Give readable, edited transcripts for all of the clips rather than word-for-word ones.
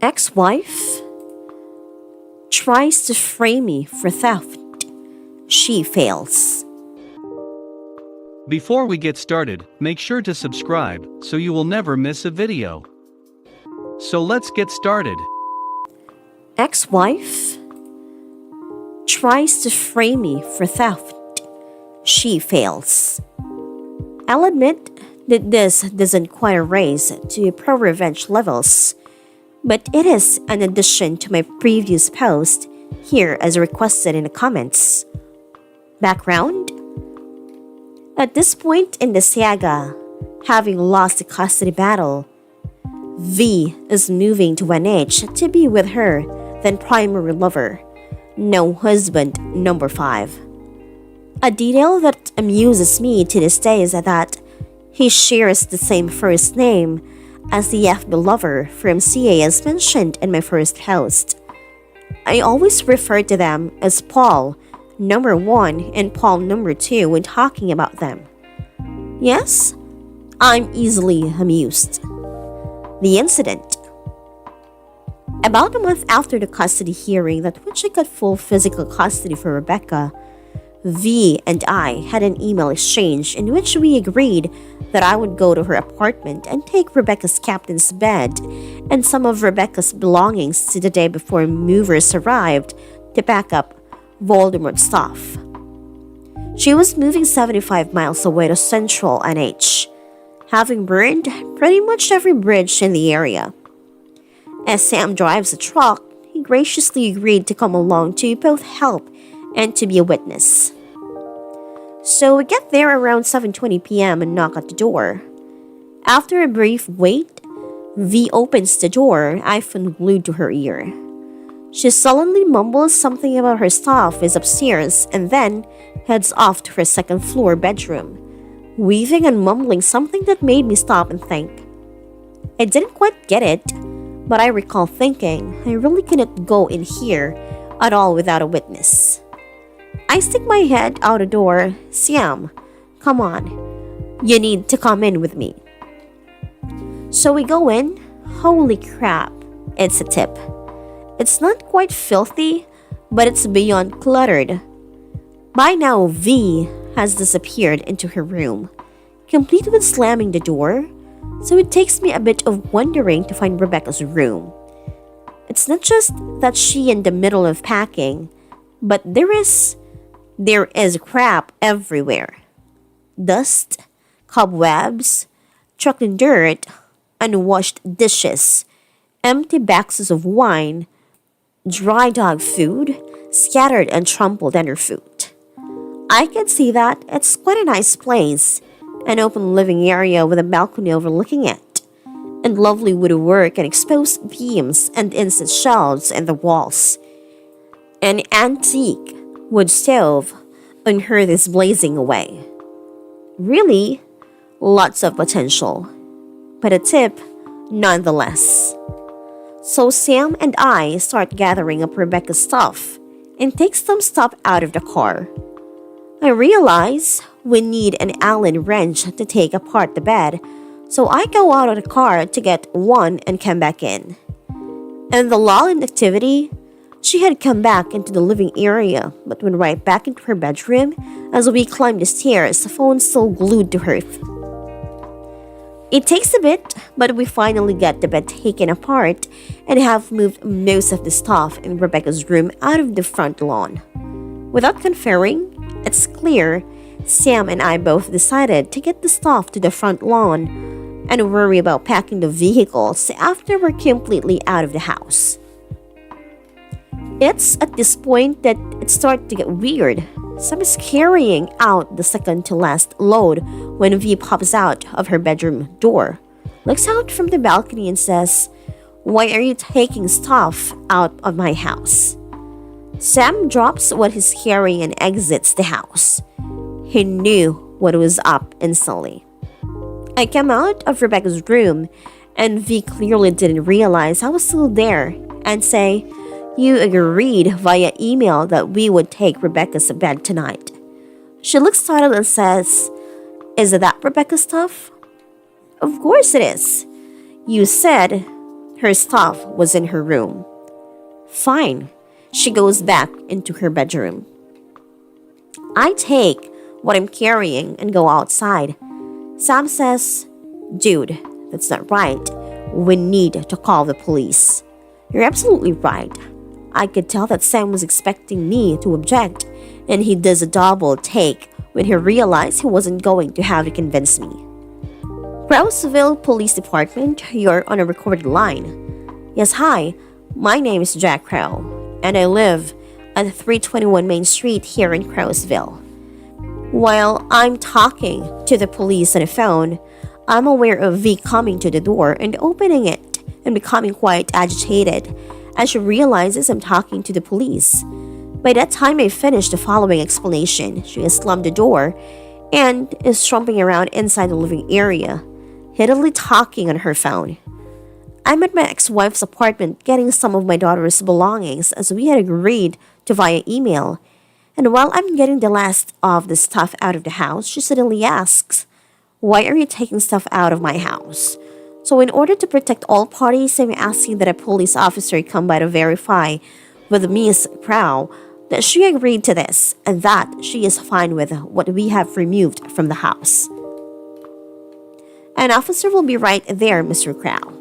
Ex-wife tries to frame me for theft. She fails. Before we get started, make sure to subscribe so you will never miss a video. So let's get started. Ex-wife tries to frame me for theft. She fails. I'll admit that this doesn't quite raise to pro-revenge levels, but it is an addition to my previous post here as requested in the comments. Background: at this point in the saga, having lost the custody battle, V is moving to NH to be with her then primary lover, no husband number 5. A detail that amuses me to this day is that he shares the same first name as the FB lover from CA as mentioned in my first post. I always refer to them as Paul number 1 and Paul number 2 when talking about them. Yes, I'm easily amused. The incident. About a month after the custody hearing that which I got full physical custody for Rebecca, V and I had an email exchange in which we agreed that I would go to her apartment and take Rebecca's captain's bed and some of Rebecca's belongings to the day before movers arrived to pack up Voldemort's stuff. She was moving 75 miles away to central NH, having burned pretty much every bridge in the area. As Sam drives a truck, he graciously agreed to come along to both help and to be a witness. So we get there around 7:20 p.m. and knock at the door. After a brief wait, V opens the door, iPhone glued to her ear. She sullenly mumbles something about her stuff is upstairs and then heads off to her second floor bedroom, weaving and mumbling something that made me stop and think. I didn't quite get it, but I recall thinking I really couldn't go in here at all without a witness. I stick my head out the door. Sam, come on. You need to come in with me. So we go in. Holy crap, it's a tip. It's not quite filthy, but it's beyond cluttered. By now, V has disappeared into her room, complete with slamming the door, so it takes me a bit of wondering to find Rebecca's room. It's not just that she in the middle of packing, but there is crap everywhere. Dust, cobwebs, chocolate dirt, unwashed dishes, empty boxes of wine, dry dog food, scattered and trampled underfoot. I can see that it's quite a nice place, an open living area with a balcony overlooking it, and lovely woodwork and exposed beams and inset shelves in the walls. An antique wood stove on hearth is blazing away. Really, lots of potential, but a tip nonetheless. So Sam and I start gathering up Rebecca's stuff and take some stuff out of the car. I realize we need an Allen wrench to take apart the bed, so I go out of the car to get one and come back in. In the lull in activity, she had come back into the living area but went right back into her bedroom as we climbed the stairs, the phone still glued to her. It takes a bit, but we finally get the bed taken apart and have moved most of the stuff in Rebecca's room out of the front lawn. Without conferring, it's clear Sam and I both decided to get the stuff to the front lawn and worry about packing the vehicles after we're completely out of the house. It's at this point that it starts to get weird. Sam is carrying out the second to last load when V pops out of her bedroom door, looks out from the balcony and says, "Why are you taking stuff out of my house?" Sam drops what he's carrying and exits the house. He knew what was up instantly. I came out of Rebecca's room and V clearly didn't realize I was still there and say, "You agreed via email that we would take Rebecca's bed tonight." She looks startled and says, "Is that Rebecca's stuff?" "Of course it is. You said Her stuff was in her room. Fine. She goes back into her bedroom. I take what I'm carrying and go outside. Sam says, "Dude, that's not right. We need to call the police." You're absolutely right. I could tell that Sam was expecting me to object, and he does a double take when he realized he wasn't going to have to convince me. Brownsville Police Department, you're on a recorded line. Yes, hi. My name is Jack Crow, and I live at 321 Main Street here in Crowsville. While I'm talking to the police on the phone, I'm aware of V coming to the door and opening it and becoming quite agitated as she realizes I'm talking to the police. By that time, I finished the following explanation. She has slammed the door and is stomping around inside the living area, heatedly talking on her phone. I'm at my ex-wife's apartment getting some of my daughter's belongings as we had agreed to via email. And while I'm getting the last of the stuff out of the house, she suddenly asks, "Why are you taking stuff out of my house?" So in order to protect all parties, I'm asking that a police officer come by to verify with Miss Crow that she agreed to this and that she is fine with what we have removed from the house. An officer will be right there, Mr. Crow.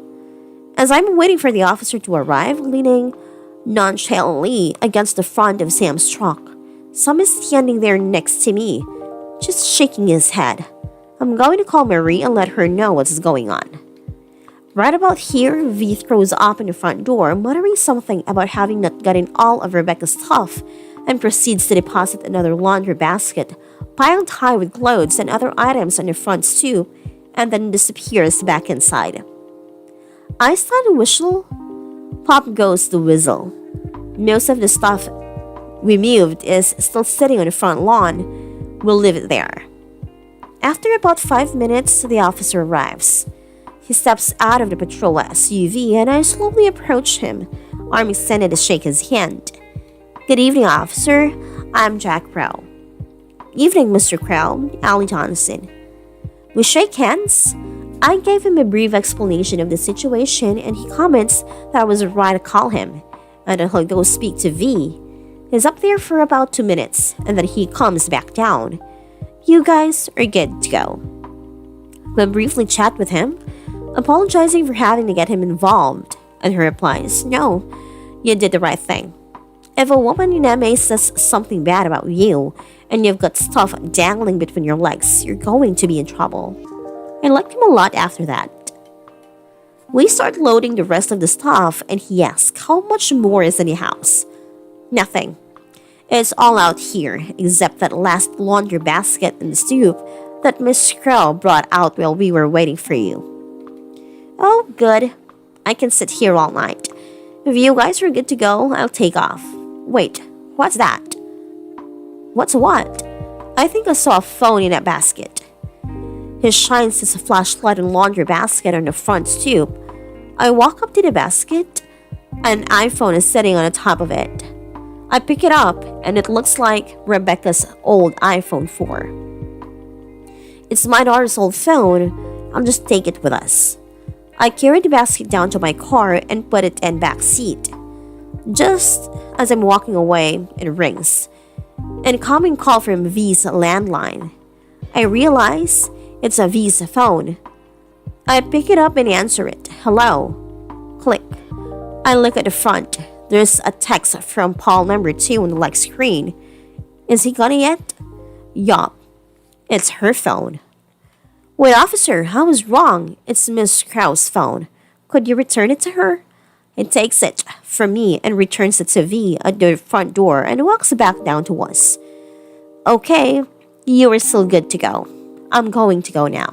As I'm waiting for the officer to arrive, leaning nonchalantly against the front of Sam's truck, Sam is standing there next to me, just shaking his head. I'm going to call Marie and let her know what's going on. Right about here, V throws open the front door, muttering something about having not gotten all of Rebecca's stuff, and proceeds to deposit another laundry basket, piled high with clothes and other items on the front stoop, and then disappears back inside. I start a whistle. Pop goes the whistle. Most of the stuff we moved is still sitting on the front lawn. We'll leave it there. After about 5 minutes, the officer arrives. He steps out of the patrol SUV and I slowly approach him, arm extended to shake his hand. "Good evening, officer. I'm Jack Crow." "Evening, Mr. Crow. Allie Johnson." We shake hands. I gave him a brief explanation of the situation and he comments that I was right to call him and that he'll go speak to V. He's up there for about 2 minutes and then he comes back down. You guys are good to go. We briefly chat with him, apologizing for having to get him involved, and he replies, "No, you did the right thing. If a woman in MA says something bad about you and you've got stuff dangling between your legs, you're going to be in trouble." I liked him a lot after that. We start loading the rest of the stuff and he asks how much more is in the house. "Nothing. It's all out here except that last laundry basket and the stoop that Miss Crow brought out while we were waiting for you." "Oh, good. I can sit here all night. If you guys are good to go, I'll take off." "Wait, what's that?" "What's what?" "I think I saw a phone in that basket." He shines his flashlight and laundry basket on the front stoop. I walk up to the basket. An iPhone is sitting on the top of it. I pick it up and it looks like Rebecca's old iPhone 4. It's my daughter's old phone. I'll just take it with us. I carry the basket down to my car and put it in back seat. Just as I'm walking away, it rings. An incoming call from V's landline. I realize it's a V's phone. I pick it up and answer it. "Hello." Click. I look at the front. There's a text from Paul number 2 on the like screen. Is he got it yet? Yup. It's her phone. "Wait, officer, I was wrong. It's Miss Crow's phone. Could you return it to her?" He takes it from me and returns it to V at the front door and walks back down to us. "Okay, you are still good to go. I'm going to go now.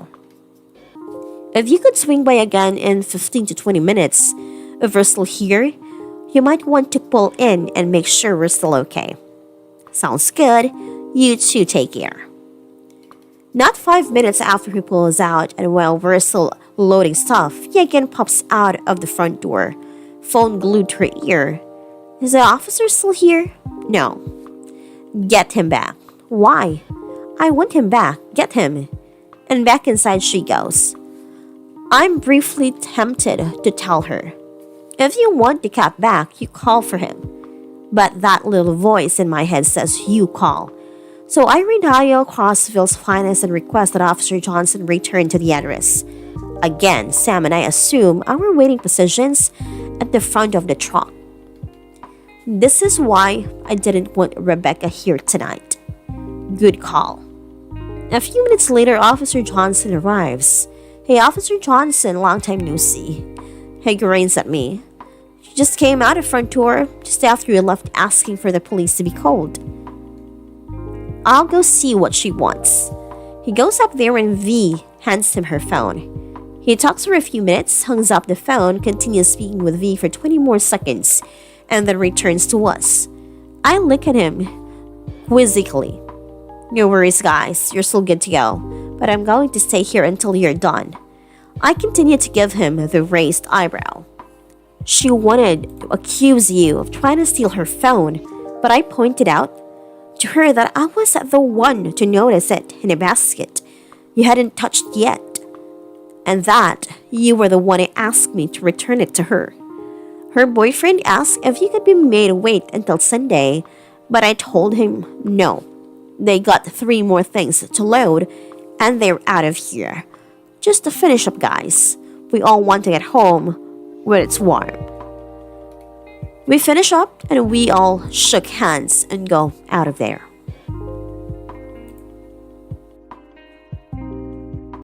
If you could swing by again in 15 to 20 minutes, if we're still here, you might want to pull in and make sure we're still okay." "Sounds good. You too take care." Not 5 minutes after he pulls out and while we're still loading stuff, he again pops out of the front door, phone glued to her ear. "Is the officer still here?" "No." "Get him back." "Why?" "I want him back. Get him." And back inside she goes. I'm briefly tempted to tell her, If you want the cat back, you call for him. But that little voice in my head says you call. So I redial Crossville's finest and request that Officer Johnson return to the address. Again, Sam and I assume our waiting positions at the front of the truck. This is why I didn't want Rebecca here tonight. Good call. A few minutes later, Officer Johnson arrives. Hey, Officer Johnson, long time no see. He grins at me. She just came out of front door just after you left asking for the police to be called. I'll go see what she wants. He goes up there and V hands him her phone. He talks for a few minutes, hangs up the phone, continues speaking with V for 20 more seconds, and then returns to us. I look at him quizzically. No worries, guys, you're still good to go, but I'm going to stay here until you're done. I continue to give him the raised eyebrow. She wanted to accuse you of trying to steal her phone, but I pointed out to her that I was the one to notice it in a basket you hadn't touched yet, and that you were the one who asked me to return it to her. Her boyfriend asked if you could be made wait until Sunday, but I told him no. They got 3 more things to load, and they're out of here. Just to finish up, guys. We all want to get home when it's warm. We finish up, and we all shook hands and go out of there.